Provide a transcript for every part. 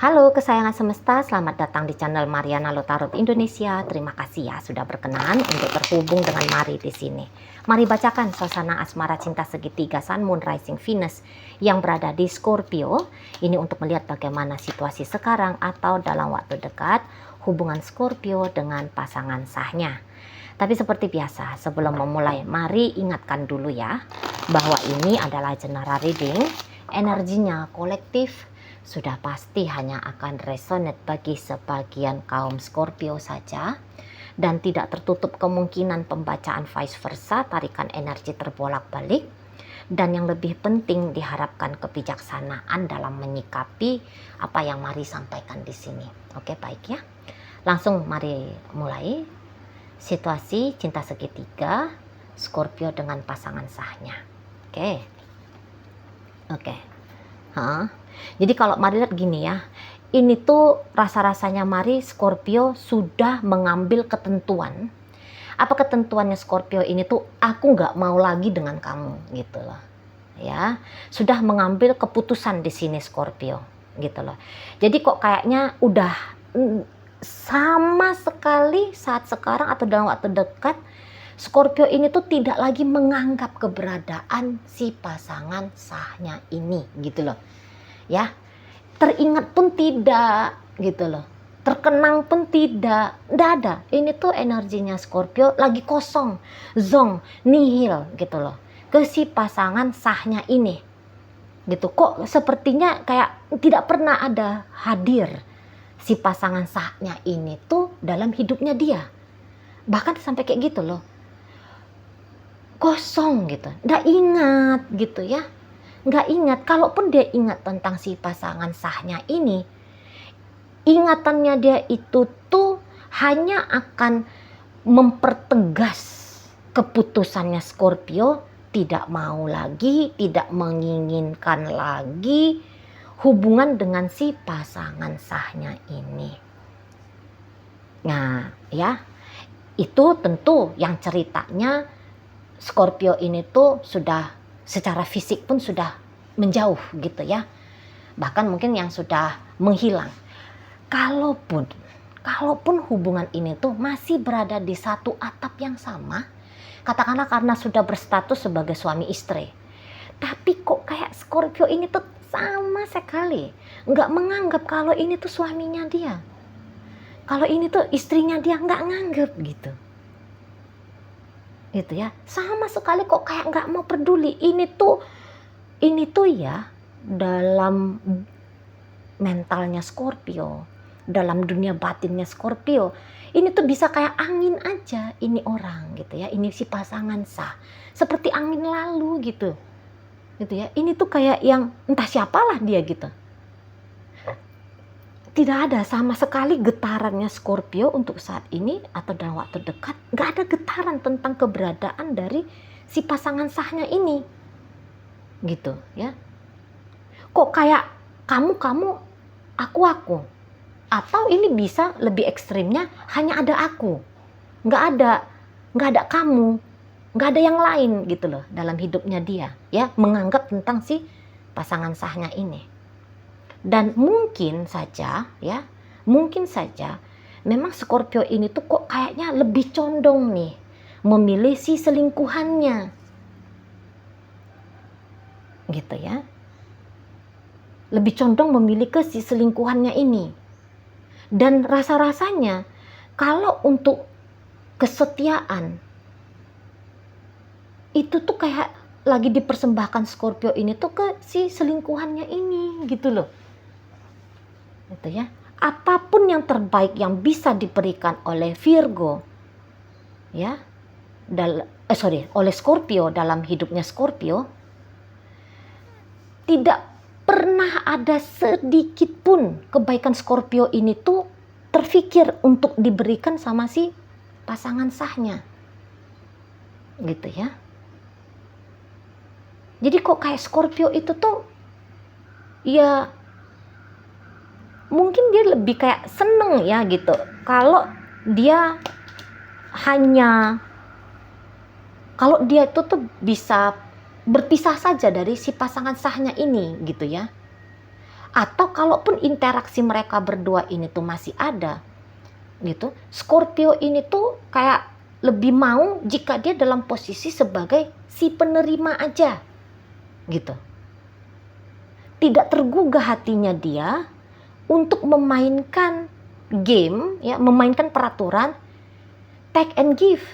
Halo kesayangan semesta, selamat datang di channel Mariana Lotarot Indonesia. Terima kasih ya sudah berkenan untuk terhubung dengan Mari di sini. Mari bacakan suasana asmara cinta segitiga Sun Moon Rising Venus yang berada di Scorpio. Ini untuk melihat bagaimana situasi sekarang atau dalam waktu dekat hubungan Scorpio dengan pasangan sahnya. Tapi seperti biasa, sebelum memulai, mari ingatkan dulu ya bahwa ini adalah general reading, energinya kolektif. Sudah pasti hanya akan resonate bagi sebagian kaum Scorpio saja dan tidak tertutup kemungkinan pembacaan vice versa, tarikan energi terbolak-balik, dan yang lebih penting diharapkan kebijaksanaan dalam menyikapi apa yang Mari sampaikan di sini. Oke, baik ya. Langsung mari mulai. Situasi cinta segitiga Scorpio dengan pasangan sahnya. Oke. Jadi kalau Mari lihat gini ya, ini tuh rasa-rasanya Mari Scorpio sudah mengambil ketentuan. Apa ketentuannya Scorpio ini tuh, aku nggak mau lagi dengan kamu gitu loh. Ya, sudah mengambil keputusan di sini Scorpio gitu loh. Jadi kok kayaknya udah sama sekali saat sekarang atau dalam waktu dekat Scorpio ini tuh tidak lagi menganggap keberadaan si pasangan sahnya ini gitu loh. Ya, teringat pun tidak gitu loh, terkenang pun tidak ada. Ini tuh energinya Scorpio lagi kosong, zong, nihil gitu loh, ke si pasangan sahnya ini gitu. Kok sepertinya kayak tidak pernah ada hadir si pasangan sahnya ini tuh dalam hidupnya dia, bahkan sampai kayak gitu loh, kosong gitu, nggak ingat gitu ya. Nggak ingat, kalaupun dia ingat tentang si pasangan sahnya ini, ingatannya dia itu tuh hanya akan mempertegas keputusannya Scorpio, tidak mau lagi, tidak menginginkan lagi hubungan dengan si pasangan sahnya ini. Nah ya, itu tentu yang ceritanya Scorpio ini tuh sudah secara fisik pun sudah menjauh gitu ya, bahkan mungkin yang sudah menghilang. Kalaupun hubungan ini tuh masih berada di satu atap yang sama, katakanlah karena sudah berstatus sebagai suami istri, tapi kok kayak Scorpio ini tuh sama sekali nggak menganggap kalau ini tuh suaminya dia, kalau ini tuh istrinya dia, nggak nganggap gitu ya, sama sekali kok kayak nggak mau peduli. Ini tuh ya, dalam mentalnya Scorpio, dalam dunia batinnya Scorpio, ini tuh bisa kayak angin aja ini orang gitu ya, ini si pasangan sah seperti angin lalu gitu ya. Ini tuh kayak yang entah siapalah dia gitu, tidak ada sama sekali getarannya Scorpio untuk saat ini atau dalam waktu dekat. Nggak ada getaran tentang keberadaan dari si pasangan sahnya ini gitu ya. Kok kayak kamu aku, atau ini bisa lebih ekstrimnya hanya ada aku, nggak ada kamu, nggak ada yang lain gitu loh dalam hidupnya dia ya, menganggap tentang si pasangan sahnya ini. Dan mungkin saja memang Scorpio ini tuh kok kayaknya lebih condong nih memilih si selingkuhannya gitu ya, lebih condong memilih ke si selingkuhannya ini. Dan rasa-rasanya kalau untuk kesetiaan itu tuh kayak lagi dipersembahkan Scorpio ini tuh ke si selingkuhannya ini gitu loh. Gitu ya. Apapun yang terbaik yang bisa diberikan oleh Virgo ya, oleh Scorpio dalam hidupnya Scorpio, tidak pernah ada sedikit pun kebaikan Scorpio ini tuh terfikir untuk diberikan sama si pasangan sahnya gitu ya. Jadi kok kayak Scorpio itu tuh ya, mungkin dia lebih kayak seneng ya gitu kalau dia itu tuh bisa berpisah saja dari si pasangan sahnya ini gitu ya. Atau kalaupun interaksi mereka berdua ini tuh masih ada gitu, Scorpio ini tuh kayak lebih mau jika dia dalam posisi sebagai si penerima aja gitu. Tidak tergugah hatinya dia untuk memainkan game, ya, memainkan peraturan take and give.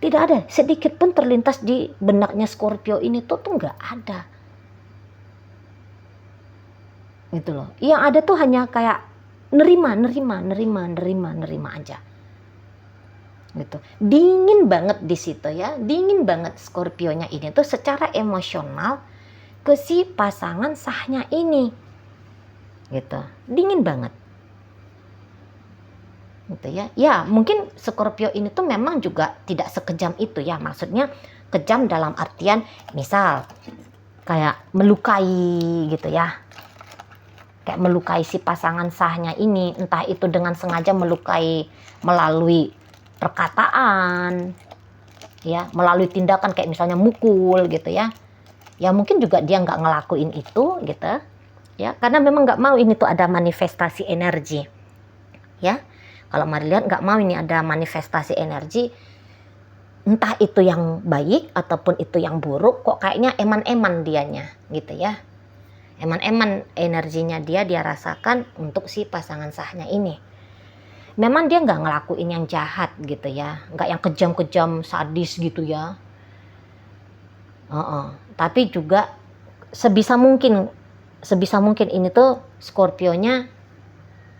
Tidak ada sedikit pun terlintas di benaknya Scorpio ini tuh nggak ada. Gitu loh. Yang ada tuh hanya kayak nerima aja. Gitu. Dingin banget di situ ya. Dingin banget Scorpionya ini tuh secara emosional ke si pasangan sahnya ini. Gitu. Dingin banget. Gitu ya. Ya, mungkin Scorpio ini tuh memang juga tidak sekejam itu ya. Maksudnya kejam dalam artian misal kayak melukai gitu ya. Kayak melukai si pasangan sahnya ini, entah itu dengan sengaja melukai melalui perkataan, ya, melalui tindakan kayak misalnya mukul gitu ya. Ya mungkin juga dia nggak ngelakuin itu gitu, ya, karena memang nggak mau ini tuh ada manifestasi energi, ya. Kalau mari lihat nggak mau ini ada manifestasi energi, entah itu yang baik ataupun itu yang buruk, kok kayaknya eman-eman dianya gitu ya. Eman-eman energinya dia rasakan untuk si pasangan sahnya ini. Memang dia nggak ngelakuin yang jahat gitu ya, nggak yang kejam-kejam sadis gitu ya. Tapi juga sebisa mungkin ini tuh Scorpionya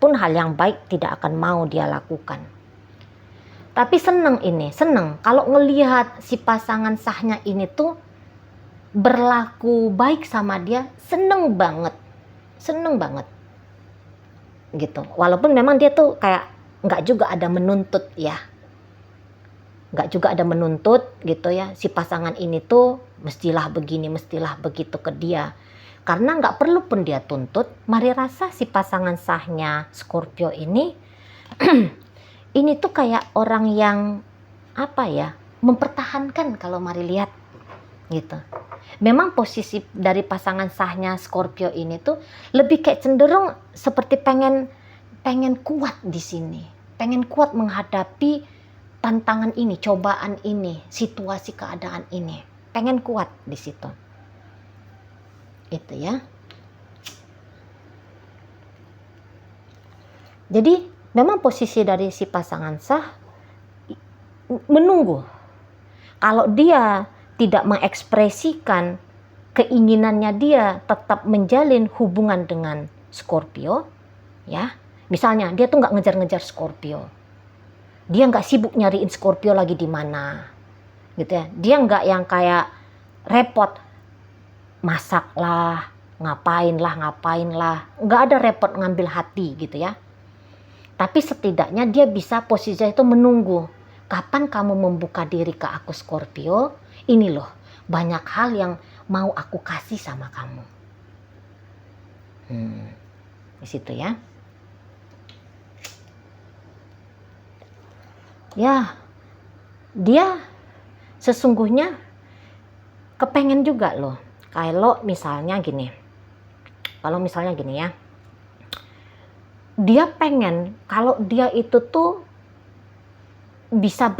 pun hal yang baik tidak akan mau dia lakukan. Tapi seneng kalau ngelihat si pasangan sahnya ini tuh berlaku baik sama dia, seneng banget gitu. Walaupun memang dia tuh kayak nggak juga ada menuntut ya, gitu ya, si pasangan ini tuh mestilah begini mestilah begitu ke dia, karena nggak perlu pun dia tuntut. Mari rasa si pasangan sahnya Scorpio ini ini tuh kayak orang yang apa ya, mempertahankan kalau mari lihat gitu. Memang posisi dari pasangan sahnya Scorpio ini tuh lebih kayak cenderung seperti pengen kuat di sini, pengen kuat menghadapi tantangan ini, cobaan ini, situasi keadaan ini, pengen kuat di situ. Itu ya. Jadi memang posisi dari si pasangan sah menunggu. Kalau dia tidak mengekspresikan keinginannya dia tetap menjalin hubungan dengan Scorpio, ya, misalnya dia tuh nggak ngejar-ngejar Scorpio, dia nggak sibuk nyariin Scorpio lagi di mana, gitu ya, dia nggak yang kayak repot masak lah, ngapain lah, nggak ada repot ngambil hati gitu ya. Tapi setidaknya dia bisa posisinya itu menunggu, kapan kamu membuka diri ke aku Scorpio, ini loh banyak hal yang mau aku kasih sama kamu. Di situ ya. Ya, dia sesungguhnya kepengen juga loh. Kalau misalnya gini ya, dia pengen kalau dia itu tuh bisa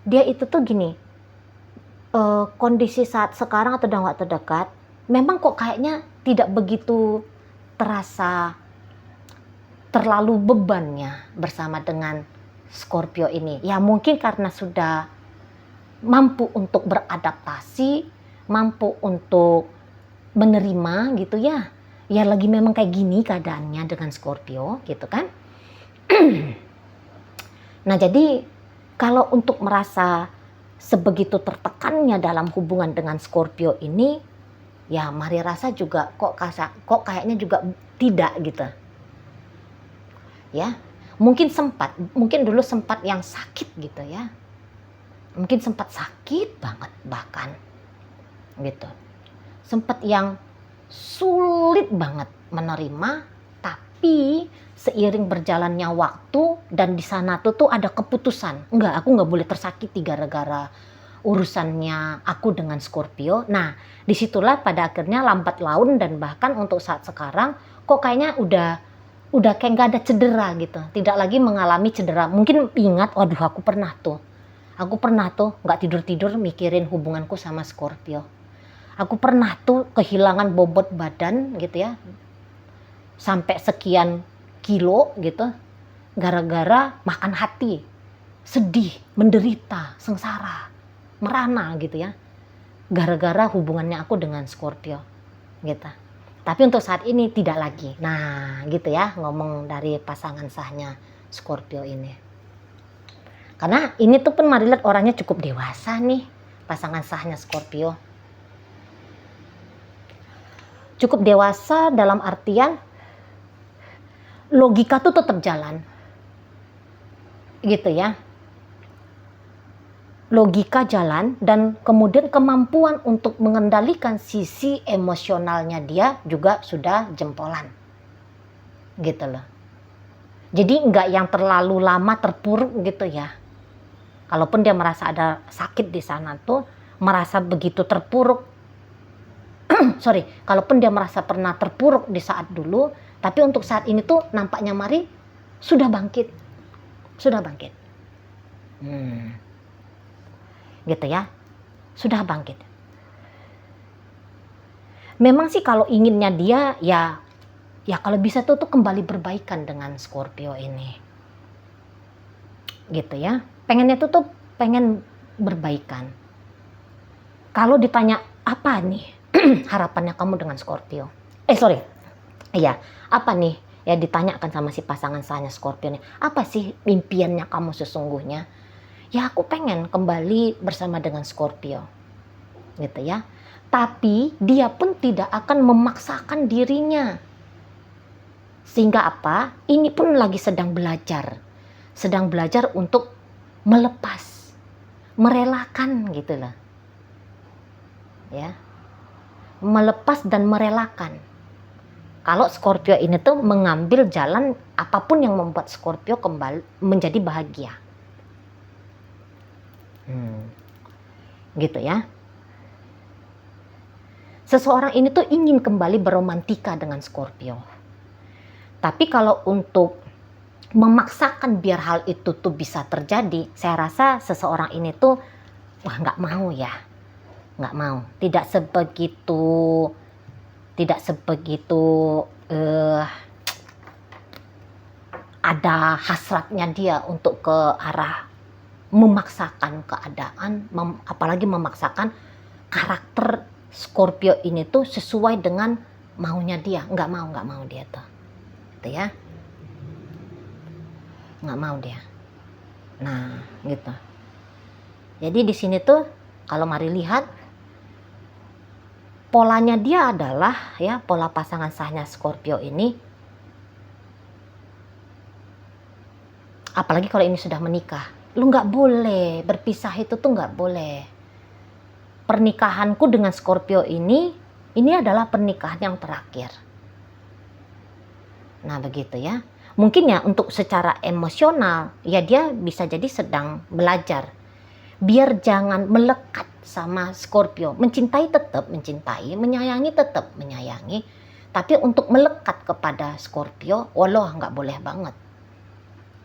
dia itu tuh gini, kondisi saat sekarang atau dalam waktu dekat memang kok kayaknya tidak begitu terasa terlalu bebannya bersama dengan Scorpio ini. Ya mungkin karena sudah mampu untuk beradaptasi, mampu untuk menerima gitu ya. Ya lagi memang kayak gini keadaannya dengan Scorpio gitu kan. Nah jadi kalau untuk merasa sebegitu tertekannya dalam hubungan dengan Scorpio ini, ya mari rasa juga kok kayaknya juga tidak gitu. Ya, mungkin dulu sempat yang sakit gitu ya. Mungkin sempat sakit banget bahkan gitu. Sempat yang sulit banget menerima, tapi seiring berjalannya waktu dan di sana tuh ada keputusan, aku nggak boleh tersakiti gara-gara urusannya aku dengan Scorpio. Nah, disitulah pada akhirnya lambat laun dan bahkan untuk saat sekarang kok kayaknya udah kayak nggak ada cedera gitu, tidak lagi mengalami cedera. Mungkin ingat, waduh aku pernah tuh nggak tidur mikirin hubunganku sama Scorpio. Aku pernah tuh kehilangan bobot badan gitu ya, sampai sekian kilo gitu, gara-gara makan hati, sedih, menderita, sengsara, merana gitu ya, gara-gara hubungannya aku dengan Scorpio gitu. Tapi untuk saat ini tidak lagi. Nah gitu ya, ngomong dari pasangan sahnya Scorpio ini. Karena ini tuh pun mari lihat orangnya cukup dewasa nih, pasangan sahnya Scorpio. Cukup dewasa dalam artian logika tuh tetap jalan. Gitu ya. Logika jalan dan kemudian kemampuan untuk mengendalikan sisi emosionalnya dia juga sudah jempolan. Gitu loh. Jadi enggak yang terlalu lama terpuruk gitu ya. Kalaupun dia merasa ada sakit di sana tuh, merasa begitu terpuruk. Kalaupun dia merasa pernah terpuruk di saat dulu, tapi untuk saat ini tuh nampaknya Mari sudah bangkit. Sudah bangkit. Gitu ya, sudah bangkit. Memang sih kalau inginnya dia ya kalau bisa tuh kembali berbaikan dengan Scorpio ini, gitu ya. Pengennya tuh pengen berbaikan. Kalau ditanya apa nih harapannya kamu dengan Scorpio? Apa nih? Ya ditanyakan sama si pasangan sahnya Scorpio nih. Apa sih impiannya kamu sesungguhnya? Ya aku pengen kembali bersama dengan Scorpio, gitu ya. Tapi dia pun tidak akan memaksakan dirinya. Sehingga apa? Ini pun lagi sedang belajar untuk melepas, merelakan gitu loh. Ya. Melepas dan merelakan. Kalau Scorpio ini tuh mengambil jalan apapun yang membuat Scorpio kembali menjadi bahagia. Gitu ya. Seseorang ini tuh ingin kembali beromantika dengan Scorpio. Tapi kalau untuk memaksakan biar hal itu tuh bisa terjadi, saya rasa seseorang ini tuh nggak mau ya. Nggak mau. Tidak sebegitu ada hasratnya dia untuk ke arah memaksakan keadaan, apalagi memaksakan karakter Scorpio ini tuh sesuai dengan maunya dia. Nggak mau dia tuh, gitu ya, nggak mau dia. Nah gitu. Jadi di sini tuh kalau Mari lihat polanya dia adalah ya, pola pasangan sahnya Scorpio ini, apalagi kalau ini sudah menikah. Lu nggak boleh berpisah, itu tuh nggak boleh. Pernikahanku dengan Scorpio ini adalah pernikahan yang terakhir. Nah begitu ya. Mungkin ya untuk secara emosional ya dia bisa jadi sedang belajar biar jangan melekat sama Scorpio. Mencintai tetap mencintai, menyayangi tetap menyayangi, tapi untuk melekat kepada Scorpio, walau nggak boleh banget.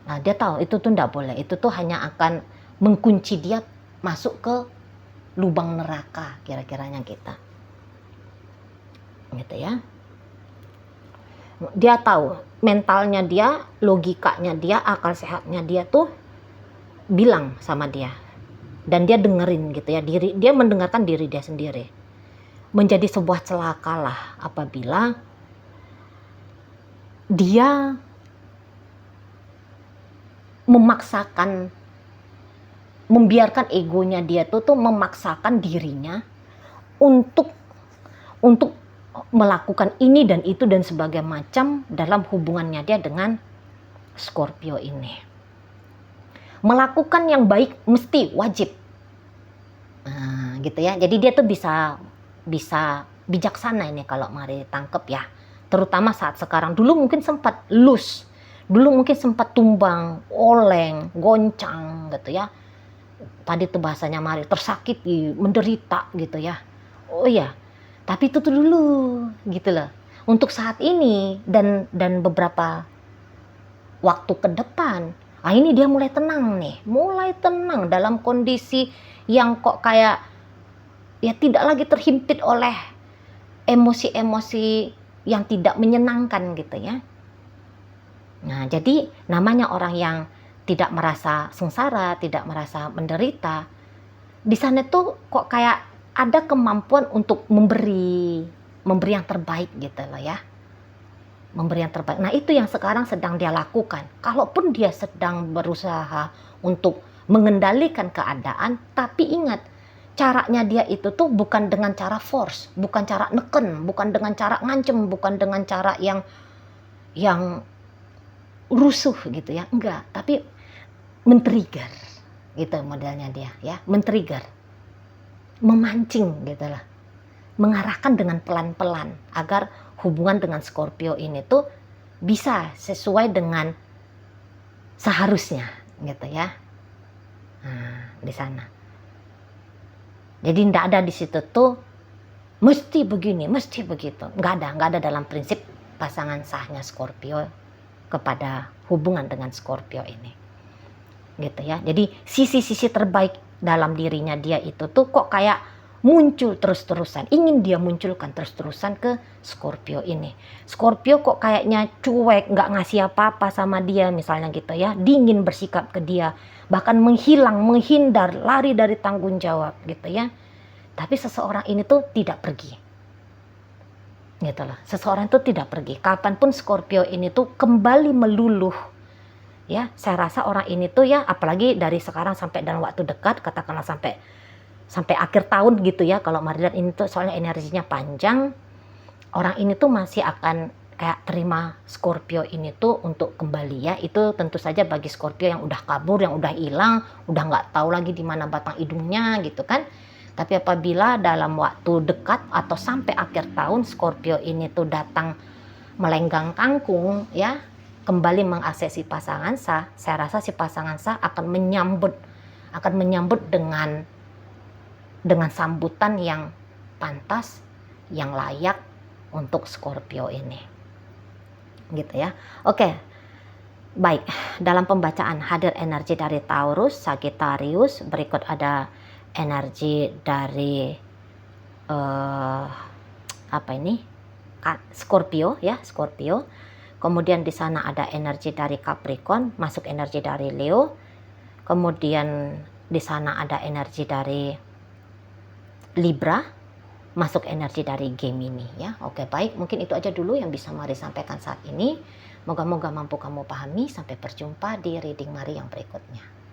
Nah dia tahu itu tuh nggak boleh, itu tuh hanya akan mengunci dia masuk ke lubang neraka, kira-kiranya kita, gitu ya. Dia tahu mentalnya dia, logikanya dia, akal sehatnya dia tuh bilang sama dia, dan dia dengerin gitu ya, dia mendengarkan diri dia sendiri. Menjadi sebuah celakalah apabila dia memaksakan, membiarkan egonya dia tuh memaksakan dirinya untuk melakukan ini dan itu dan sebagainya macam dalam hubungannya dia dengan Scorpio ini. Melakukan yang baik mesti wajib, nah, gitu ya. Jadi dia tuh bisa bijaksana ini kalau Mari tangkep ya. Terutama saat sekarang. Dulu mungkin sempat loose, dulu mungkin sempat tumbang, oleng, goncang gitu ya. tadi tuh bahasanya Mari, tersakiti, menderita gitu ya. Oh iya, tapi itu tuh dulu gitu loh. Untuk saat ini dan beberapa waktu ke depan, ini dia mulai tenang nih, mulai tenang dalam kondisi yang kok kayak ya tidak lagi terhimpit oleh emosi-emosi yang tidak menyenangkan gitu ya. Nah, jadi namanya orang yang tidak merasa sengsara, tidak merasa menderita, di sana tuh kok kayak ada kemampuan untuk memberi yang terbaik gitu loh ya. Memberi yang terbaik. Nah, itu yang sekarang sedang dia lakukan. Kalaupun dia sedang berusaha untuk mengendalikan keadaan, tapi ingat, caranya dia itu tuh bukan dengan cara force, bukan cara neken, bukan dengan cara ngancem, bukan dengan cara yang rusuh gitu ya. Enggak, tapi men-trigger gitu modelnya dia ya, men-trigger, memancing gitu lah, mengarahkan dengan pelan-pelan agar hubungan dengan Scorpio ini tuh bisa sesuai dengan seharusnya gitu ya. Nah, di sana. Jadi nggak ada di situ tuh mesti begini, mesti begitu. Nggak ada dalam prinsip pasangan sahnya Scorpio kepada hubungan dengan Scorpio ini. Gitu ya. Jadi sisi-sisi terbaik dalam dirinya dia itu tuh kok kayak muncul terus-terusan, ingin dia munculkan terus-terusan ke Scorpio ini. Scorpio kok kayaknya cuek, nggak ngasih apa-apa sama dia misalnya gitu ya, dingin bersikap ke dia, bahkan menghilang, menghindar, lari dari tanggung jawab gitu ya. Tapi seseorang ini tuh tidak pergi, gitu loh. Seseorang itu tidak pergi. Kapanpun Scorpio ini tuh kembali meluluh, ya. Saya rasa orang ini tuh ya, apalagi dari sekarang sampai dalam waktu dekat, katakanlah sampai akhir tahun gitu ya, kalau Maridan ini tuh soalnya energinya panjang, orang ini tuh masih akan kayak terima Scorpio ini tuh untuk kembali ya. Itu tentu saja bagi Scorpio yang udah kabur, yang udah hilang, udah nggak tahu lagi di mana batang hidungnya gitu kan. Tapi apabila dalam waktu dekat atau sampai akhir tahun Scorpio ini tuh datang melenggang kangkung ya, kembali mengaksesi pasangan sah, saya rasa si pasangan sah akan menyambut dengan sambutan yang pantas, yang layak untuk Scorpio ini. Gitu ya. Oke. Baik, dalam pembacaan hadir energi dari Taurus, Sagittarius, berikut ada energi dari Scorpio ya, Scorpio. Kemudian di sana ada energi dari Capricorn, masuk energi dari Leo. Kemudian di sana ada energi dari Libra, masuk energi dari Gemini ya. Oke, baik, mungkin itu aja dulu yang bisa Mari sampaikan saat ini. Moga-moga mampu kamu pahami. Sampai berjumpa di reading Mari yang berikutnya.